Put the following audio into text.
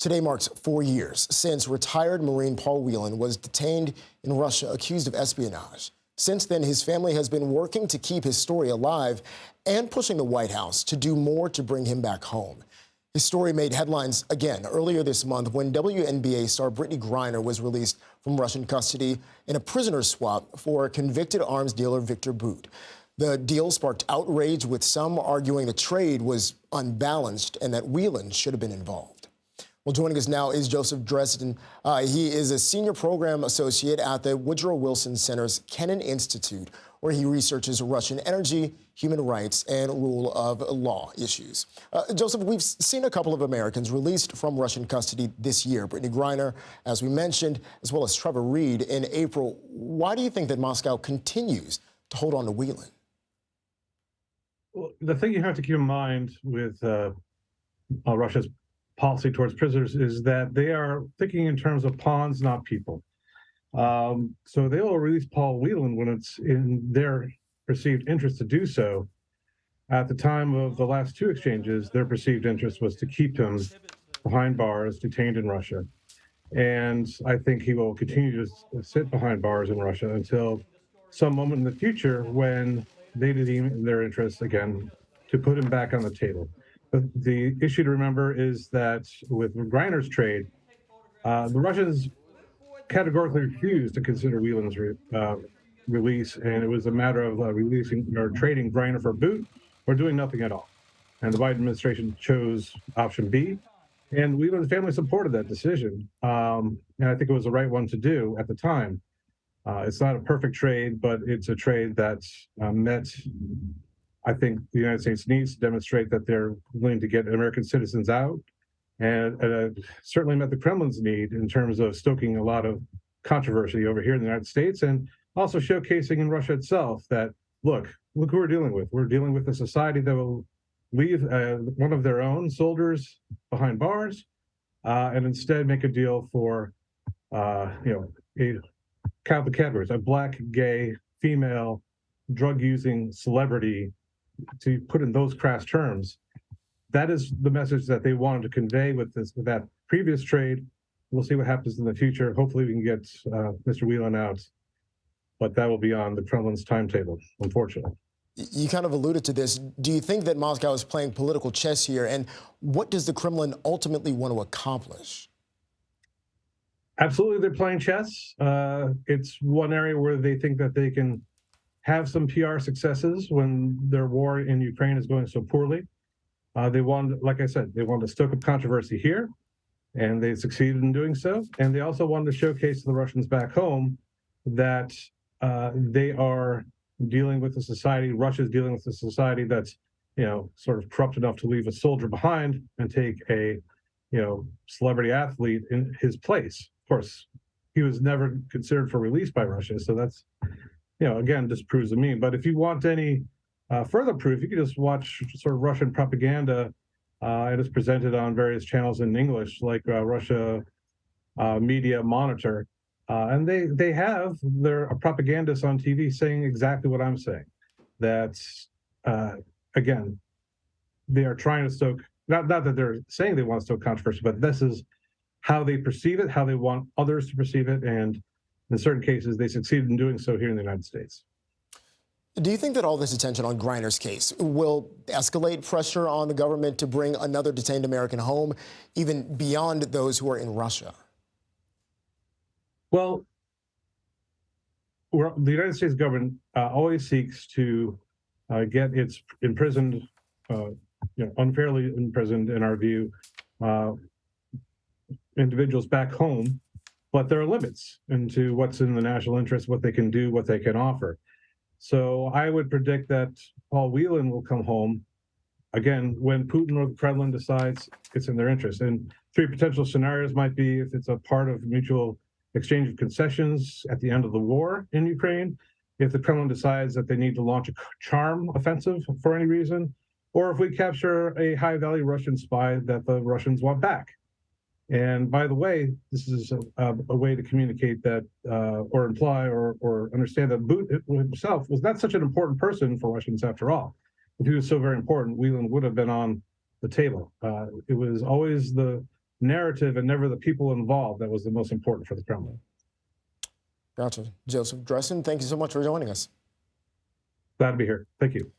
Today marks 4 years since retired Marine Paul Whelan was detained in Russia accused of espionage. Since then, his family has been working to keep his story alive and pushing the White House to do more to bring him back home. His story made headlines again earlier this month when WNBA star Brittany Griner was released from Russian custody in a prisoner swap for convicted arms dealer Victor Bout. The deal sparked outrage, with some arguing the trade was unbalanced and that Whelan should have been involved. Well, joining us now is Joseph Dresen. He is a senior program associate at the Woodrow Wilson Center's Kennan Institute, where he researches Russian energy, human rights, and rule of law issues. Joseph, we've seen a couple of Americans released from Russian custody this year. Brittany Griner, as we mentioned, as well as Trevor Reed in April. Why do you think that Moscow continues to hold on to Whelan? Well, the thing you have to keep in mind with Russia's policy towards prisoners is that they are thinking in terms of pawns, not people. So they will release Paul Whelan when it's in their perceived interest to do so. At the time of the last two exchanges, their perceived interest was to keep him behind bars, detained in Russia. And I think he will continue to sit behind bars in Russia until some moment in the future when they deem their interest again to put him back on the table. But the issue to remember is that with Griner's trade, the Russians categorically refused to consider Whelan's release, and it was a matter of releasing or trading Griner for Bout or doing nothing at all. And the Biden administration chose option B, and Whelan's family supported that decision. And I think it was the right one to do at the time. It's not a perfect trade, but it's a trade that's met. I think the United States needs to demonstrate that they're willing to get American citizens out, and certainly met the Kremlin's need in terms of stoking a lot of controversy over here in the United States, and also showcasing in Russia itself that, look who we're dealing with. We're dealing with a society that will leave one of their own soldiers behind bars, and instead make a deal for, count the categories: a black, gay, female, drug-using celebrity, to put in those crass terms. That is the message that they wanted to convey with that previous trade. We'll see what happens in the future. Hopefully we can get Mr. Whelan out, but that will be on the Kremlin's timetable, unfortunately. You kind of alluded to this. Do you think that Moscow is playing political chess here? And what does the Kremlin ultimately want to accomplish? Absolutely, they're playing chess. It's one area where they think that they can have some PR successes when their war in Ukraine is going so poorly. They want, like I said, they want to stoke up controversy here, and they succeeded in doing so. And they also wanted to showcase to the Russians back home that they are dealing with a society, Russia's dealing with a society that's, sort of corrupt enough to leave a soldier behind and take a, celebrity athlete in his place. Of course, he was never considered for release by Russia, so that's, again, just proves the meme. But if you want any further proof, you can just watch sort of Russian propaganda. It is presented on various channels in English, like Russia Media Monitor. And they have their propagandists on TV saying exactly what I'm saying. That, again, they are trying to stoke, not that they're saying they want to stoke controversy, but this is how they perceive it, how they want others to perceive it. And in certain cases, they succeeded in doing so here in the United States. Do you think that all this attention on Griner's case will escalate pressure on the government to bring another detained American home, even beyond those who are in Russia? Well, the United States government always seeks to get its imprisoned, unfairly imprisoned, in our view, individuals back home. But there are limits into what's in the national interest, what they can do, what they can offer. So I would predict that Paul Whelan will come home, again, when Putin or the Kremlin decides it's in their interest. And three potential scenarios might be if it's a part of mutual exchange of concessions at the end of the war in Ukraine, if the Kremlin decides that they need to launch a charm offensive for any reason, or if we capture a high-value Russian spy that the Russians want back. And by the way, this is a way to communicate that or imply or understand that Bout himself was not such an important person for Russians after all. If he was so very important, Whelan would have been on the table. It was always the narrative and never the people involved that was the most important for the Kremlin. Gotcha. Joseph Dresen, thank you so much for joining us. Glad to be here. Thank you.